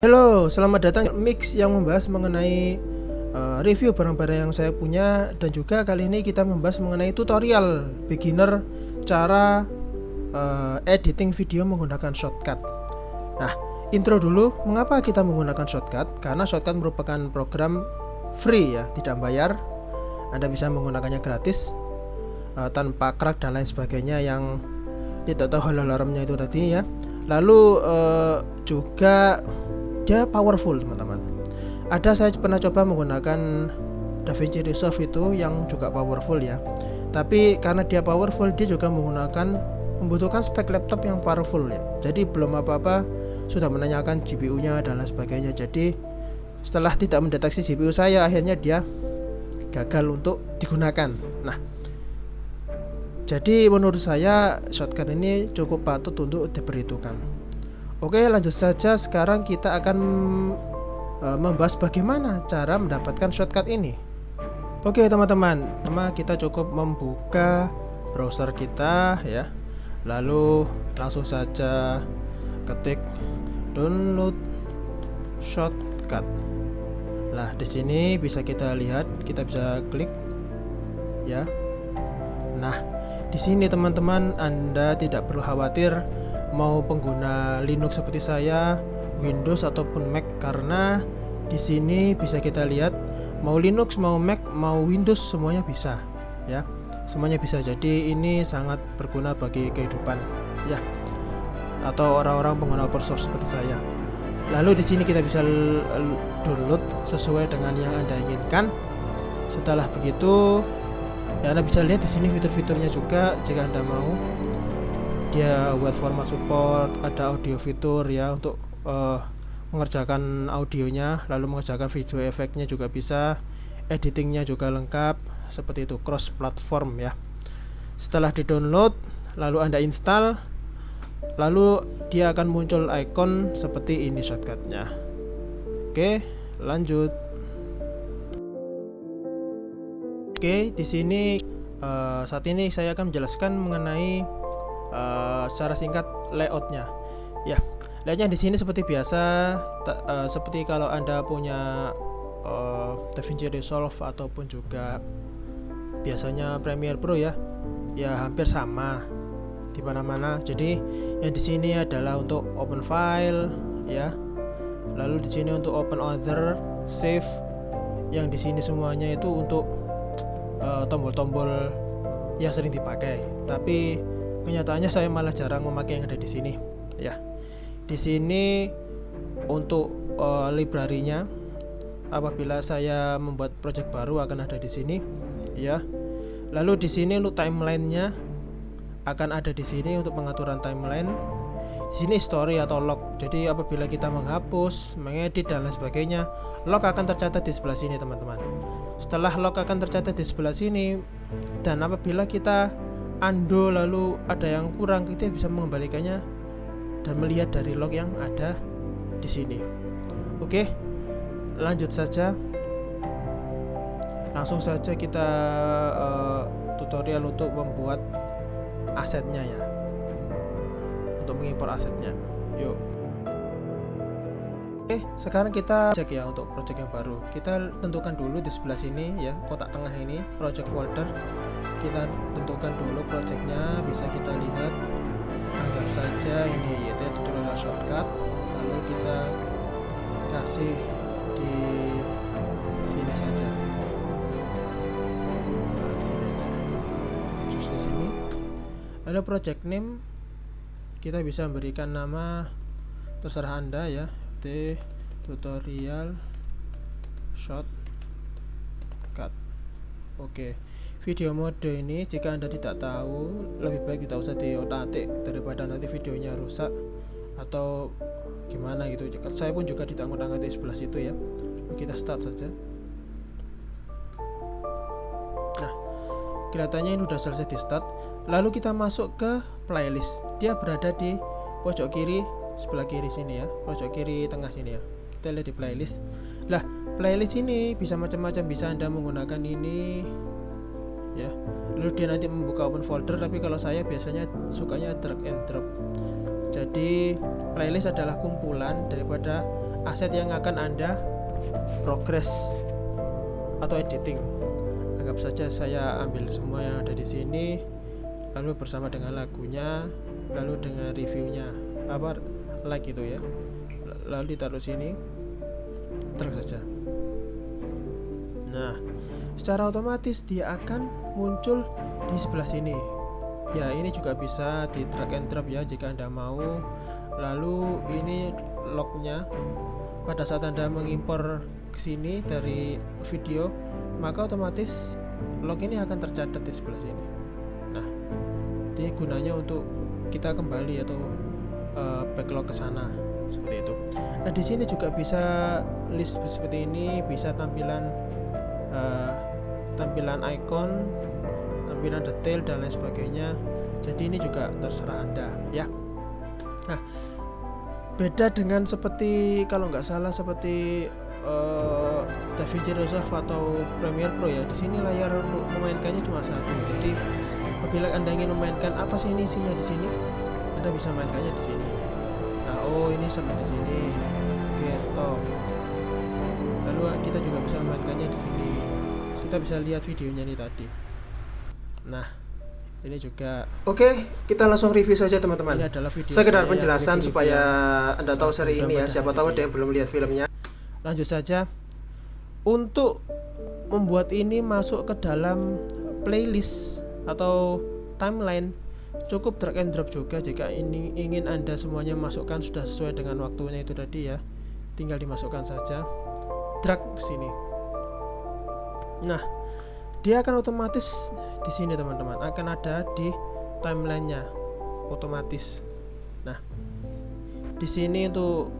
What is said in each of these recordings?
Halo, selamat datang Mix yang membahas mengenai review barang-barang yang saya punya, dan juga kali ini kita membahas mengenai tutorial beginner cara editing video menggunakan shortcut. Nah, intro dulu, mengapa kita menggunakan shortcut? Karena shortcut merupakan program free ya, tidak bayar. Anda bisa menggunakannya gratis tanpa crack dan lain sebagainya yang tidak tahu haramnya itu tadi ya. Lalu juga dia powerful teman-teman. Saya pernah coba menggunakan DaVinci Resolve itu yang juga powerful ya. Tapi karena dia powerful, dia juga membutuhkan spek laptop yang powerful ya. Jadi belum apa-apa sudah menanyakan GPU-nya dan lain sebagainya. Jadi setelah tidak mendeteksi GPU saya, akhirnya dia gagal untuk digunakan. Nah, jadi menurut saya shortcut ini cukup patut untuk diperhitungkan. Oke, lanjut saja. Sekarang kita akan membahas bagaimana cara mendapatkan shortcut ini. Oke teman-teman, kita cukup membuka browser kita ya. Lalu langsung saja ketik download shortcut. Nah, di sini bisa kita lihat, kita bisa klik ya. Nah, di sini teman-teman, Anda tidak perlu khawatir mau pengguna Linux seperti saya, Windows ataupun Mac, karena di sini bisa kita lihat mau Linux, mau Mac, mau Windows semuanya bisa ya. Semuanya bisa. Jadi ini sangat berguna bagi kehidupan ya, atau orang-orang pengguna open source seperti saya. Lalu di sini kita bisa download sesuai dengan yang Anda inginkan. Setelah begitu ya, Anda bisa lihat di sini fitur-fiturnya juga jika Anda mau. Dia wide format support, ada audio fitur ya untuk mengerjakan audionya, lalu mengerjakan video efeknya juga bisa, editingnya juga lengkap, seperti itu, cross platform ya. Setelah di-download, lalu Anda install, lalu dia akan muncul icon seperti ini shortcutnya. Oke, lanjut. Oke, di sini saat ini saya akan menjelaskan mengenai secara singkat layoutnya ya. Layoutnya di sini seperti biasa, seperti kalau Anda punya DaVinci Resolve ataupun juga biasanya Premiere Pro ya hampir sama di mana-mana. Jadi yang di sini adalah untuk open file ya, lalu di sini untuk open other, save. Yang di sini semuanya itu untuk tombol-tombol yang sering dipakai, tapi kenyataannya saya malah jarang memakai yang ada di sini ya. Di sini untuk library-nya, apabila saya membuat project baru akan ada di sini ya. Lalu di sini untuk timeline-nya akan ada di sini untuk pengaturan timeline. Di sini story atau log. Jadi apabila kita menghapus, mengedit dan lain sebagainya, log akan tercatat di sebelah sini teman-teman. Setelah log akan tercatat di sebelah sini, dan apabila kita undo lalu ada yang kurang, kita bisa mengembalikannya dan melihat dari log yang ada di sini. Oke, lanjut saja. Langsung saja kita tutorial untuk membuat asetnya ya, untuk mengimpor asetnya. Yuk. Oke, sekarang kita cek ya untuk project yang baru. Kita tentukan dulu di sebelah sini ya, kotak tengah ini project folder. Kita tentukan dulu projectnya, bisa kita lihat, anggap saja ini yaitu tutorial shortcut. Lalu kita kasih di sini saja, di sini aja, just di sini. Lalu project name kita bisa memberikan nama terserah Anda ya, tutorial shortcut. Oke. Video mode ini jika Anda tidak tahu, lebih baik tidak usah diotak-atik daripada nanti videonya rusak atau gimana gitu. Saya pun juga tidak ngotak-atik sebelah situ ya. Kita start saja. Nah, kelihatannya ini sudah selesai di start. Lalu kita masuk ke playlist. Dia berada di pojok kiri sebelah kiri sini ya, pojok kiri tengah sini ya. Kita lihat di playlist. Lah, playlist ini bisa macam-macam, bisa Anda menggunakan ini ya. Lalu dia nanti membuka open folder, tapi kalau saya biasanya sukanya drag and drop. Jadi playlist adalah kumpulan daripada aset yang akan Anda progress atau editing. Anggap saja saya ambil semua yang ada di sini, lalu bersama dengan lagunya, lalu dengan reviewnya, like itu ya, lalu ditaruh sini, terus saja. Nah, secara otomatis dia akan muncul di sebelah sini. Ya, ini juga bisa di drag and drop ya jika Anda mau. Lalu ini lognya. Pada saat Anda mengimpor ke sini dari video, maka otomatis log ini akan tercatat di sebelah sini. Nah, ini gunanya untuk kita kembali atau backlog ke sana seperti itu. Nah, di sini juga bisa list seperti ini, bisa tampilan icon, tampilan detail dan lain sebagainya. Jadi ini juga terserah Anda ya. Nah, beda dengan seperti kalau nggak salah seperti DaVinci Resolve atau Premiere Pro ya. Di sini layar untuk memainkannya cuma satu. Jadi apabila Anda ingin memainkan apa sih ini isinya di sini, Anda bisa mainkannya di sini. Nah, ini sampai di sini. Oke, stop. Lalu kita juga bisa memainkannya di sini. Kita bisa lihat videonya nih tadi. Nah, ini juga. Oke, kita langsung review saja teman-teman. Ini adalah video sekedar penjelasan supaya Anda tahu seri ini ya. Siapa tahu ada yang belum lihat filmnya. Lanjut saja. Untuk membuat ini masuk ke dalam playlist atau timeline, cukup drag and drop juga. Jika ini ingin Anda semuanya masukkan sudah sesuai dengan waktunya itu tadi ya, tinggal dimasukkan saja, drag ke sini. Nah, dia akan otomatis di sini teman-teman, akan ada di timelinenya otomatis. Nah, di sini untuk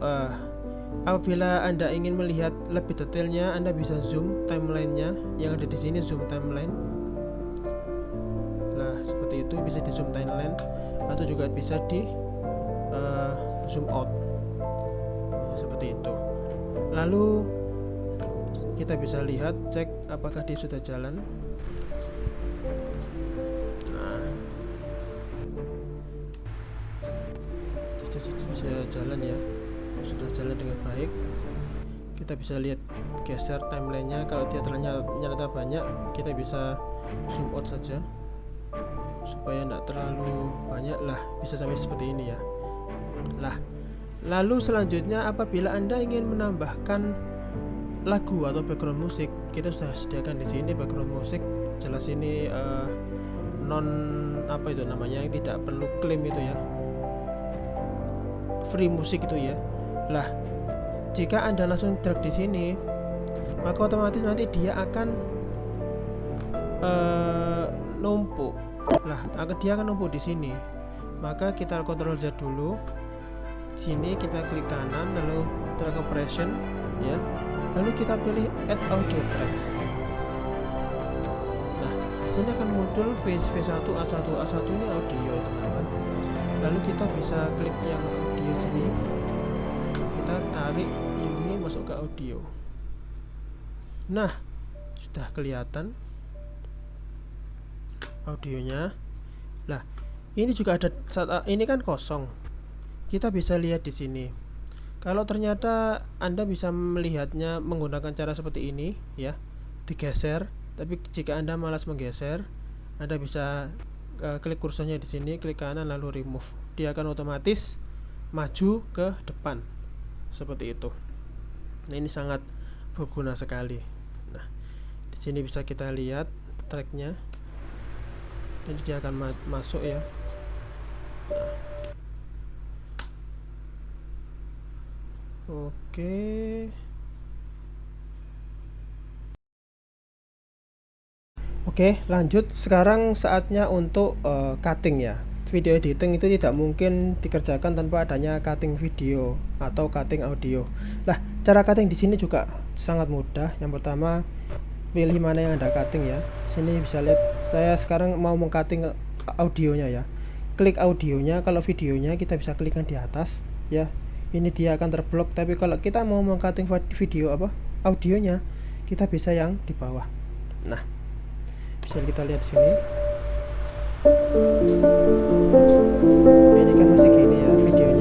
apabila Anda ingin melihat lebih detailnya, Anda bisa zoom timelinenya yang ada di sini, zoom timeline. Nah, seperti itu bisa di zoom timeline atau juga bisa di zoom out seperti itu. Lalu kita bisa lihat, cek apakah dia sudah jalan. Nah, bisa jalan ya, sudah jalan dengan baik. Kita bisa lihat geser timelinenya. Kalau dia ternyata banyak, kita bisa zoom out saja supaya tidak terlalu banyak lah, bisa sampai seperti ini ya. Lah, lalu selanjutnya apabila Anda ingin menambahkan lagu atau background musik, kita sudah sediakan di sini background musik. Jelas ini non apa itu namanya, yang tidak perlu klaim itu ya, free musik itu ya. Lah, jika Anda langsung drag di sini, maka otomatis nanti dia akan numpuk. Lah, dia akan numpuk di sini. Maka kita Ctrl Z dulu. Sini kita klik kanan, lalu drag compression ya. Lalu kita pilih add audio track. Nah, sini akan muncul V1, A1 ini audio teman-teman. Lalu kita bisa klik yang audio sini. Kita tarik ini masuk ke audio. Nah, sudah kelihatan audionya. Lah, ini juga ada ini kan kosong. Kita bisa lihat di sini. Kalau ternyata Anda bisa melihatnya menggunakan cara seperti ini ya, digeser. Tapi jika Anda malas menggeser, Anda bisa klik kursornya di sini, klik kanan lalu remove. Dia akan otomatis maju ke depan seperti itu. Nah, ini sangat berguna sekali. Nah, di sini bisa kita lihat tracknya. Jadi dia akan masuk ya. Nah, Oke, lanjut. Sekarang saatnya untuk cutting ya. Video editing itu tidak mungkin dikerjakan tanpa adanya cutting video atau cutting audio. Lah, cara cutting di sini juga sangat mudah. Yang pertama, pilih mana yang Anda cutting ya. Sini bisa lihat, saya sekarang mau meng-cutting audionya ya. Klik audionya, kalau videonya kita bisa klikkan di atas ya. Ini dia akan terblok, tapi kalau kita mau meng-cutting video audionya, kita bisa yang di bawah. Nah, bisa kita lihat sini. Ini kan masih gini ya videonya.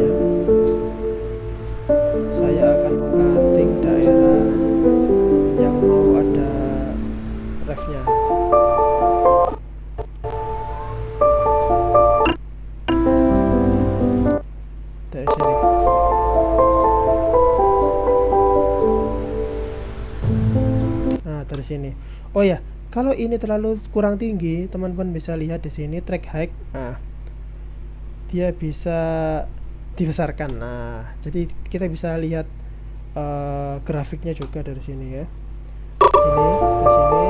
Oh ya, kalau ini terlalu kurang tinggi, teman-teman bisa lihat di sini track height. Nah, dia bisa dibesarkan. Nah, jadi kita bisa lihat grafiknya juga dari sini ya. Sini, di sini.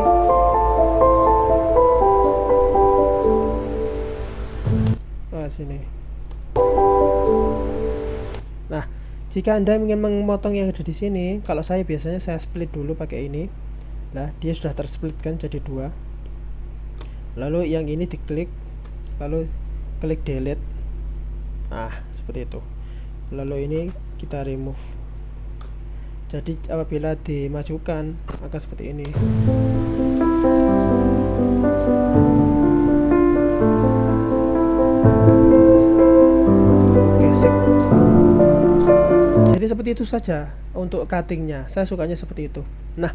Sini. Nah, jika Anda ingin memotong yang ada di sini, kalau saya biasanya saya split dulu pakai ini. Nah, dia sudah tersplit kan jadi dua. Lalu yang ini diklik, lalu klik delete. Nah, seperti itu. Lalu ini kita remove. Jadi apabila dimajukan akan seperti ini. Oke, sip. Jadi seperti itu saja untuk cuttingnya. Saya sukanya seperti itu. Nah,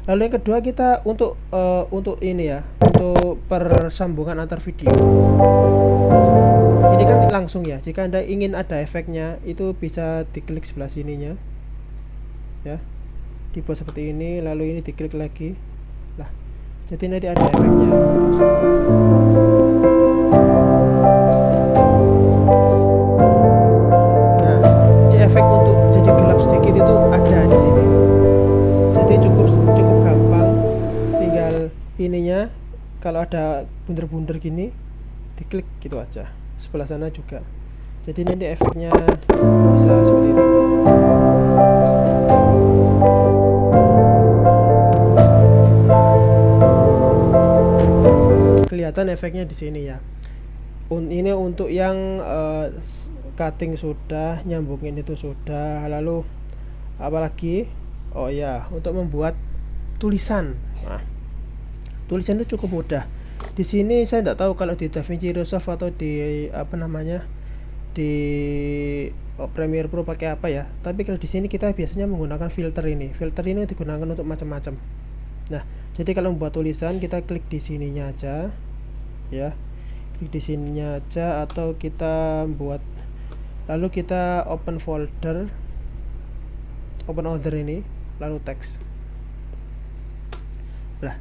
lalu yang kedua kita untuk ini ya, untuk persambungan antar video. Ini kan langsung ya. Jika Anda ingin ada efeknya, itu bisa diklik sebelah sininya. Ya. Dibuat seperti ini, lalu ini diklik lagi. Lah. Jadi nanti ada efeknya. Nah, di efek untuk jadi gelap sedikit itu ada di sini. Jadi cukup gampang. Tinggal ininya kalau ada bunder-bunder gini diklik gitu aja. Sebelah sana juga. Jadi nanti efeknya bisa seperti itu. Kelihatan efeknya di sini ya. Ini untuk yang cutting sudah, nyambungin itu sudah. Lalu apalagi? Oh ya, untuk membuat tulisan. Nah, tulisan itu cukup mudah. Di sini saya tidak tahu kalau di DaVinci Resolve atau di di Premiere Pro pakai apa ya. Tapi kalau di sini kita biasanya menggunakan filter ini. Filter ini digunakan untuk macam-macam. Nah, jadi kalau membuat tulisan kita klik di sininya aja, ya, klik di sininya aja, atau kita buat, lalu kita open folder, open order ini, lalu teks. Nah,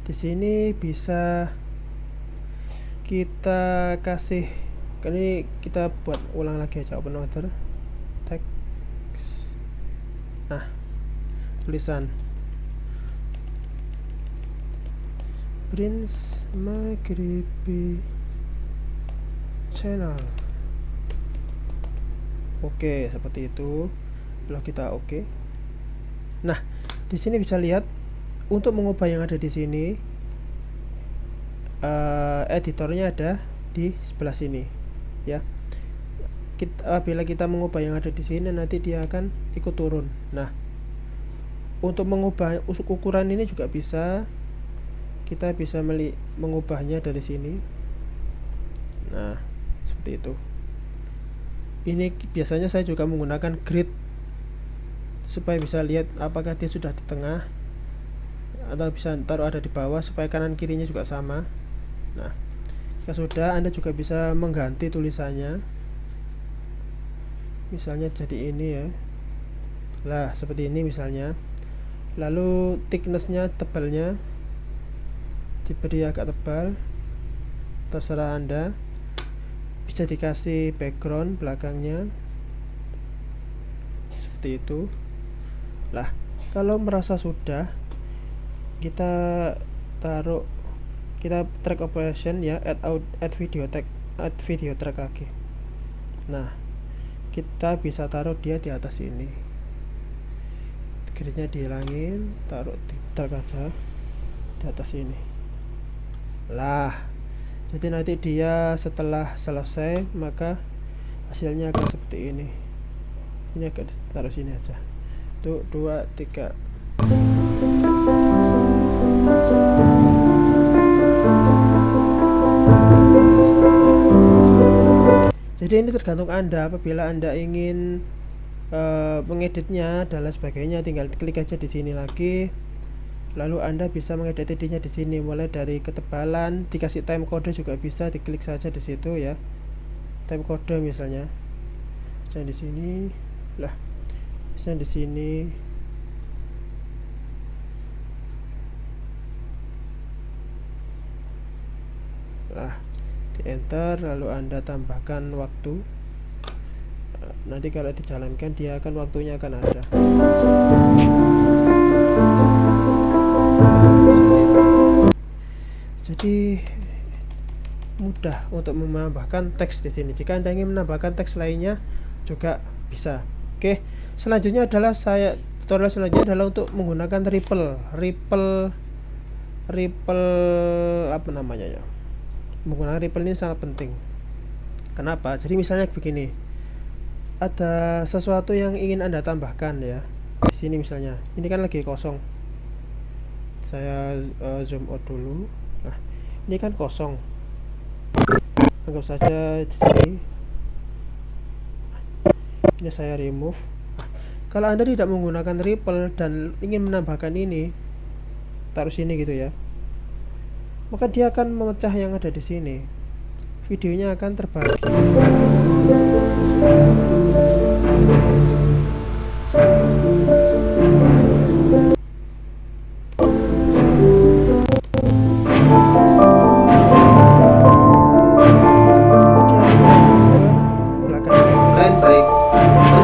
di sini bisa kita kasih, kali ini kita buat ulang lagi aja, open order, teks. Nah, tulisan Prince Maghribi Channel. Oke, seperti itu. Lalu kita oke. Nah, di sini bisa lihat untuk mengubah yang ada di sini, editornya ada di sebelah sini, ya. Bila kita mengubah yang ada di sini, nanti dia akan ikut turun. Nah, untuk mengubah ukuran ini juga bisa. Kita bisa mengubahnya dari sini. Nah, seperti itu. Ini biasanya saya juga menggunakan grid supaya bisa lihat apakah dia sudah di tengah atau bisa taruh ada di bawah supaya kanan kirinya juga sama. Nah, jika sudah, Anda juga bisa mengganti tulisannya. Misalnya jadi ini ya. Lah, seperti ini misalnya. Lalu thicknessnya, tebalnya diberi agak tebal, terserah Anda. Bisa dikasih background belakangnya seperti itu. Lah, kalau merasa sudah, kita taruh, kita track operation ya, add video track lagi. Nah, kita bisa taruh dia di atas ini, gridnya dihilangin, taruh di track aja di atas ini. Lah, jadi nanti dia setelah selesai maka hasilnya akan seperti ini. Ini akan taruh sini aja. Tuh, 2, 3. Jadi ini tergantung Anda. Apabila Anda ingin mengeditnya dan lain sebagainya, tinggal klik aja di sini lagi. Lalu Anda bisa mengedit edinya di sini, mulai dari ketebalan, dikasih time code juga bisa, diklik saja di situ ya. Time code misalnya. Bisa di sini. Lah. Bisa di sini. Nah, di enter, lalu Anda tambahkan waktu. Nanti kalau dijalankan dia akan waktunya akan ada. Jadi mudah untuk menambahkan teks di sini. Jika Anda ingin menambahkan teks lainnya juga bisa. Oke, selanjutnya adalah tutorial selanjutnya adalah untuk menggunakan ripple apa namanya ya. Menggunakan ripple ini sangat penting. Kenapa? Jadi misalnya begini. Ada sesuatu yang ingin Anda tambahkan ya. Di sini misalnya. Ini kan lagi kosong. Saya zoom out dulu. Nah, ini kan kosong. Anggap saja di sini. Ini saya remove. Kalau Anda tidak menggunakan ripple dan ingin menambahkan ini, taruh sini gitu ya, maka dia akan memecah yang ada di sini. Videonya akan terbagi.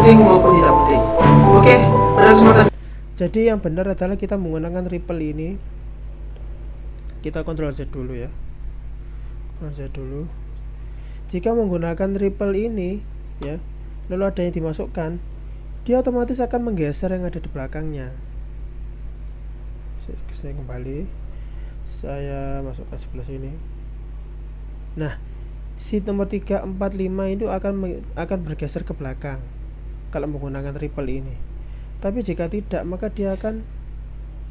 Maupun tidak penting. Oke, pada kesempatan. Jadi yang benar adalah kita menggunakan ripple ini. Kita Ctrl Z dulu ya. Ctrl Z dulu. Jika menggunakan ripple ini ya, lalu ada yang dimasukkan, dia otomatis akan menggeser yang ada di belakangnya. Saya kembali. Saya masukkan sebelah sini. Nah, sheet nomor 3, 4, 5 itu akan bergeser ke belakang kalau menggunakan ripple ini. Tapi jika tidak, maka dia akan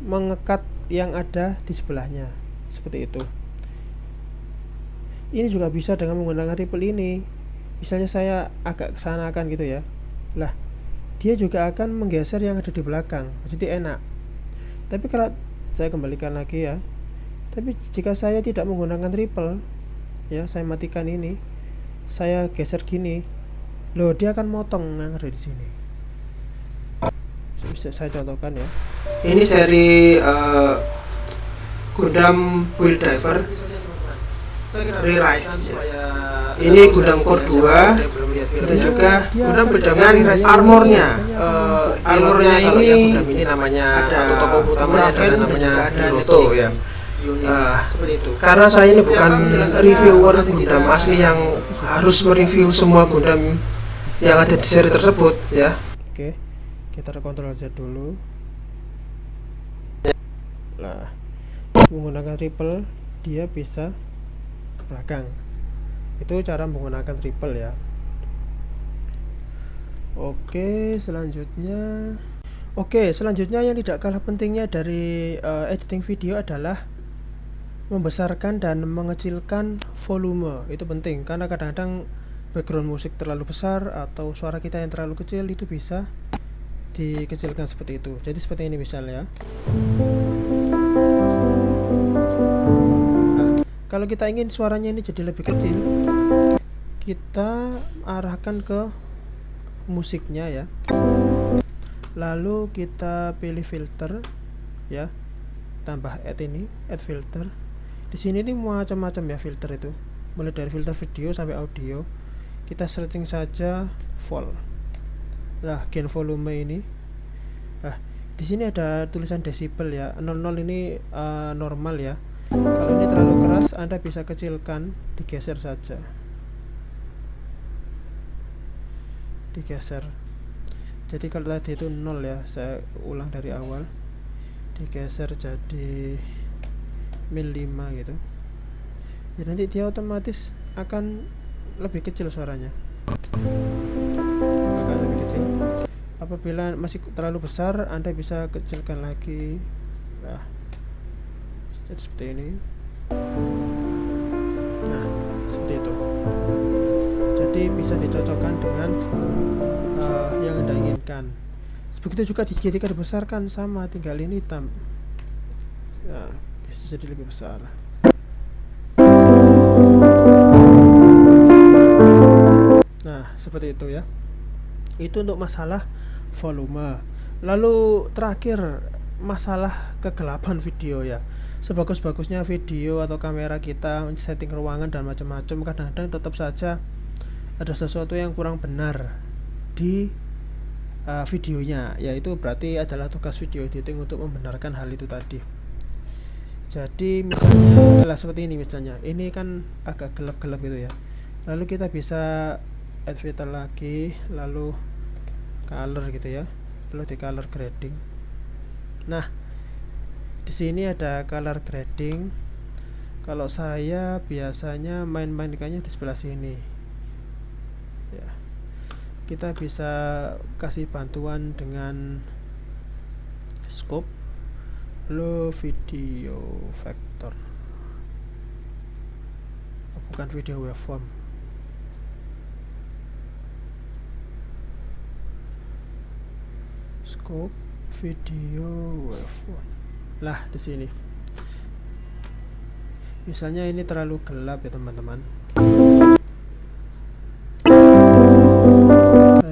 mengekat yang ada di sebelahnya seperti itu. Ini juga bisa dengan menggunakan ripple ini. Misalnya saya agak kesanakan gitu ya, lah dia juga akan menggeser yang ada di belakang, jadi enak. Tapi kalau saya kembalikan lagi ya, tapi jika saya tidak menggunakan ripple ya, saya matikan ini, saya geser gini, loh dia akan motong yang ada di sini. Bisa saya contohkan ya. Ini seri Gundam Build Diver Re-Rise ya. Ini Gundam Core 2 dan juga Gundam Build Diver armornya. Armornya ini namanya ada tokoh utamanya dan namanya Naruto ya. Seperti itu. Karena saya ini bukan reviewer Gundam asli yang harus mereview semua Gundam yang ada di seri tersebut ya. Oke, kita Ctrl Z dulu. Nah, menggunakan ripple dia bisa ke belakang. Itu cara menggunakan ripple ya. Oke, selanjutnya yang tidak kalah pentingnya dari editing video adalah membesarkan dan mengecilkan volume. Itu penting karena kadang-kadang background musik terlalu besar atau suara kita yang terlalu kecil, itu bisa dikecilkan seperti itu. Jadi seperti ini misalnya. Nah, kalau kita ingin suaranya ini jadi lebih kecil, kita arahkan ke musiknya ya. Lalu kita pilih filter ya. Tambah add filter. Di sini ini macam-macam ya filter itu. Mulai dari filter video sampai audio. Kita searching saja vol. Nah, gain volume ini. Nah, di sini ada tulisan desibel ya. 00 ini normal ya. Kalau ini terlalu keras, Anda bisa kecilkan, digeser saja. Digeser. Jadi kalau tadi itu 0 ya, saya ulang dari awal. Digeser jadi mil 5 gitu. Ya nanti dia otomatis akan lebih kecil suaranya, akan lebih kecil. Apabila masih terlalu besar, Anda bisa kecilkan lagi. Nah, jadi seperti ini. Nah, seperti itu. Jadi bisa dicocokkan dengan yang Anda inginkan. Begitu juga jika dibesarkan, sama, tinggal ini hitam. Nah, bisa jadi lebih besar. Nah, seperti itu ya. Itu untuk masalah volume. Lalu terakhir masalah kegelapan video ya. Sebagus-bagusnya video atau kamera kita, setting ruangan dan macam-macam, kadang-kadang tetap saja ada sesuatu yang kurang benar di videonya, yaitu berarti adalah tugas video editing untuk membenarkan hal itu tadi. Jadi misalnya seperti ini, misalnya ini kan agak gelap-gelap gitu ya, lalu kita bisa add filter lagi, lalu color gitu ya, lalu di color grading. Nah, di sini ada color grading. Kalau saya biasanya main-mainkannya di sebelah sini ya. Kita bisa kasih bantuan dengan scope, lalu video vector, bukan video waveform. Scope, video waveform. Lah di sini. Misalnya ini terlalu gelap ya teman-teman.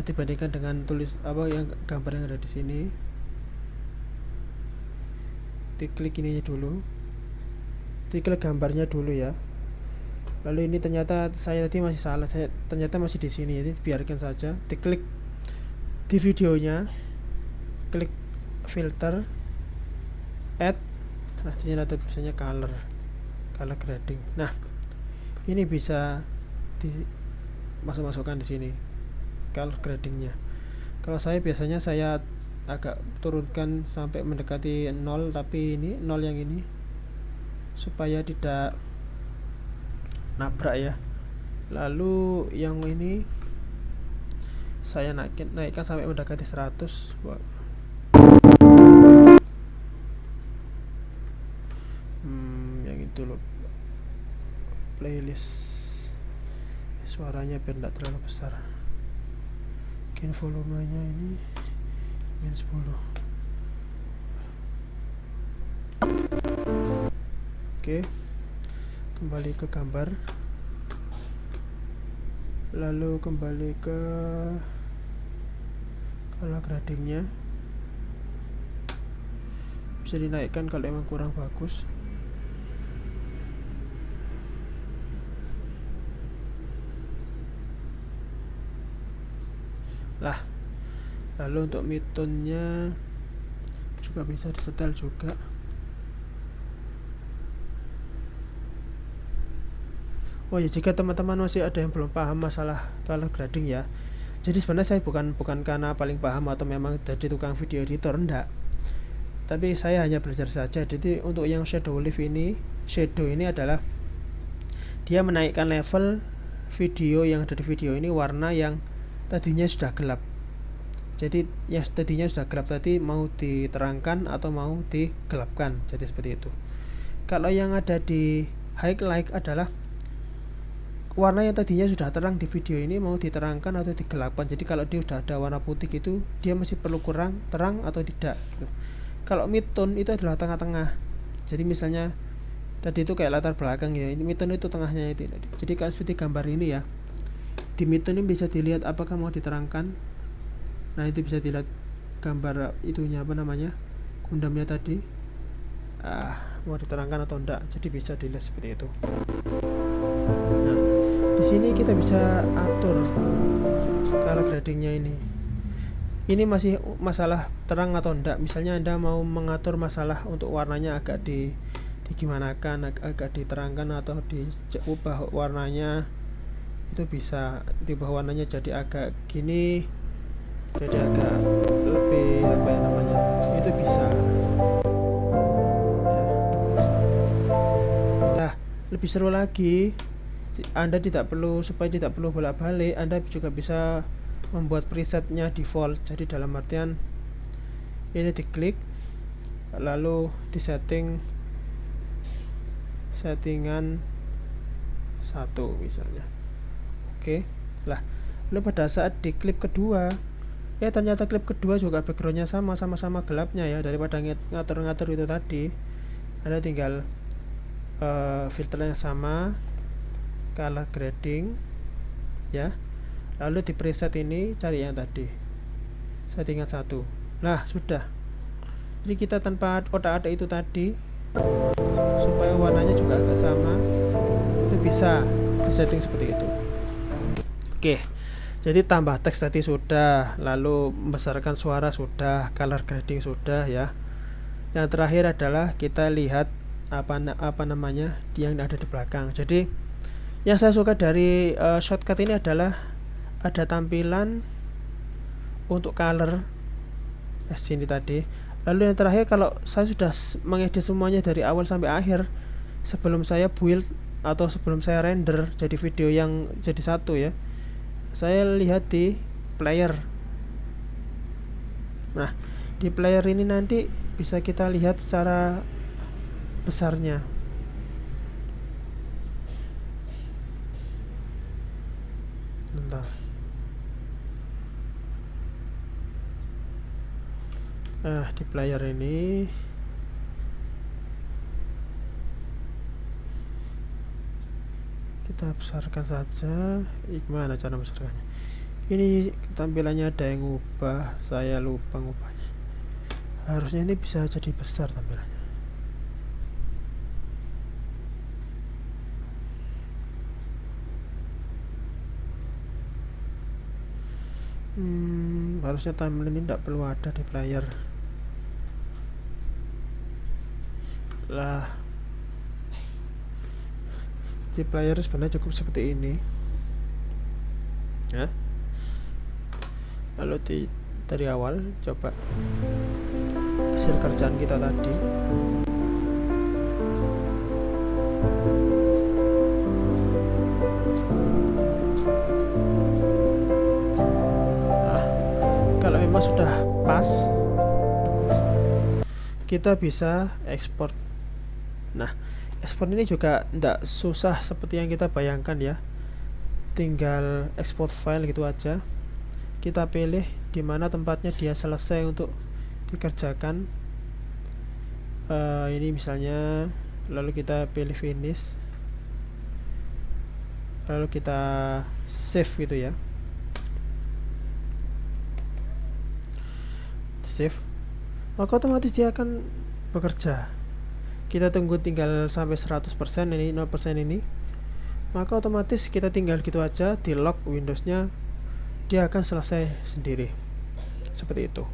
Dibandingkan dengan tulis yang gambar yang ada di sini. Diklik ininya dulu. Diklik gambarnya dulu ya. Lalu ini ternyata saya tadi masih salah. Ternyata masih di sini. Jadi biarkan saja. Diklik di videonya. Klik filter, add. Nah, di sini ada tulisannya color grading. Nah, ini bisa dimasukkan di sini color gradingnya. Kalau saya biasanya saya agak turunkan sampai mendekati 0, tapi ini 0 yang ini supaya tidak nabrak ya. Lalu yang ini saya naikkan sampai mendekati 100. Yang itu loh, playlist, suaranya biar tidak terlalu besar. Mungkin volumenya ini min 10. Oke, kembali ke gambar, lalu kembali ke color gradingnya. Bisa dinaikkan kalau emang kurang bagus. Lah, lalu untuk midtone-nya juga bisa disetel juga. Oh ya, jika teman-teman masih ada yang belum paham masalah color grading ya, jadi sebenarnya saya bukan karena paling paham atau memang jadi tukang video editor, enggak, tapi saya hanya belajar saja. Jadi untuk yang shadow ini adalah dia menaikkan level video yang ada di video ini, warna yang tadinya sudah gelap. Jadi yang tadinya sudah gelap tadi mau diterangkan atau mau digelapkan, jadi seperti itu. Kalau yang ada di highlight adalah warna yang tadinya sudah terang di video ini mau diterangkan atau digelapkan. Jadi kalau dia sudah ada warna putih itu, dia masih perlu kurang terang atau tidak gitu. Kalau midtone itu adalah tengah-tengah. Jadi misalnya tadi itu kayak latar belakang ya, ini midtone itu tengahnya itu. Jadi kalau seperti gambar ini ya, di midtone ini bisa dilihat apakah mau diterangkan. Nah, itu bisa dilihat gambar itunya, gundamnya tadi mau diterangkan atau enggak. Jadi bisa dilihat seperti itu. Nah, di sini kita bisa atur color gradingnya ini. Ini masih masalah terang atau enggak. Misalnya Anda mau mengatur masalah untuk warnanya agak digimanakan, agak diterangkan atau diubah warnanya, itu bisa diubah warnanya jadi agak gini, jadi agak lebih itu bisa ya. Nah, lebih seru lagi, Anda supaya tidak perlu bolak-balik, Anda juga bisa membuat presetnya default. Jadi dalam artian ini diklik, lalu di settingan 1 misalnya. Oke, lah, lalu pada saat di klip kedua, ternyata klip kedua juga backgroundnya sama-sama gelapnya ya. Daripada ngatur-ngatur itu tadi, Anda tinggal filternya sama, color grading ya, lalu di preset ini cari yang tadi settingan 1. Nah, sudah Jadi kita tanpa otak-atik itu tadi, supaya warnanya juga agak sama, itu bisa disetting seperti itu. Oke, jadi tambah teks tadi sudah, lalu membesarkan suara sudah, color grading sudah ya. Yang terakhir adalah kita lihat apa namanya yang ada di belakang. Jadi yang saya suka dari shortcut ini adalah ada tampilan untuk color sini tadi. Lalu yang terakhir, kalau saya sudah mengedit semuanya dari awal sampai akhir, sebelum saya build atau sebelum saya render jadi video yang jadi satu ya, saya lihat di player. Nah, di player ini nanti bisa kita lihat secara besarnya. Bentar. Di player ini kita besarkan saja. Gimana cara besarkannya? Ini tampilannya ada yang ubah, saya lupa ngubahnya. Harusnya ini bisa jadi besar tampilannya. Harusnya timeline ini tidak perlu ada di player lah. Di player sebenarnya cukup seperti ini ya. Lalu dari awal coba hasil kerjaan kita tadi. Kalau memang sudah pas, kita bisa ekspor. Nah, ekspor ini juga tidak susah seperti yang kita bayangkan ya. Tinggal ekspor file gitu aja. Kita pilih di mana tempatnya dia selesai untuk dikerjakan. Ini misalnya, lalu kita pilih finish, lalu kita save gitu ya. Save, maka otomatis dia akan bekerja. Kita tunggu tinggal sampai 100%, ini 0% ini, maka otomatis kita tinggal gitu aja di lock Windowsnya, dia akan selesai sendiri seperti itu.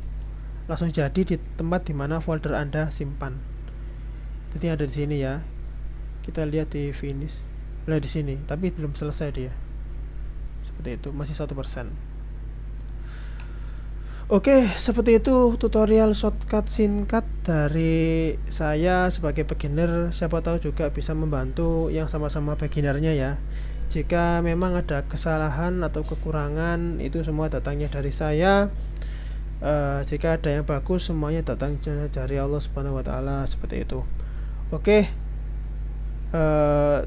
Langsung jadi di tempat dimana folder Anda simpan. Jadi ada di sini ya. Kita lihat di finish, di sini, tapi belum selesai dia. Seperti itu, masih 1%. Oke, seperti itu tutorial shortcut singkat dari saya sebagai beginner. Siapa tahu juga bisa membantu yang sama-sama beginnernya ya. Jika memang ada kesalahan atau kekurangan, itu semua datangnya dari saya. Jika ada yang bagus, semuanya datang dari Allah Subhanahu wa Ta'ala, seperti itu. Oke,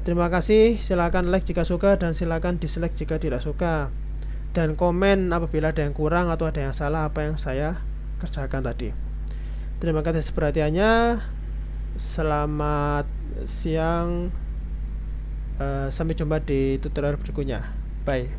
terima kasih. Silakan like jika suka dan silakan dislike jika tidak suka, dan komen apabila ada yang kurang atau ada yang salah apa yang saya kerjakan tadi. Terima kasih perhatiannya. Selamat siang. Sampai jumpa di tutorial berikutnya. Bye.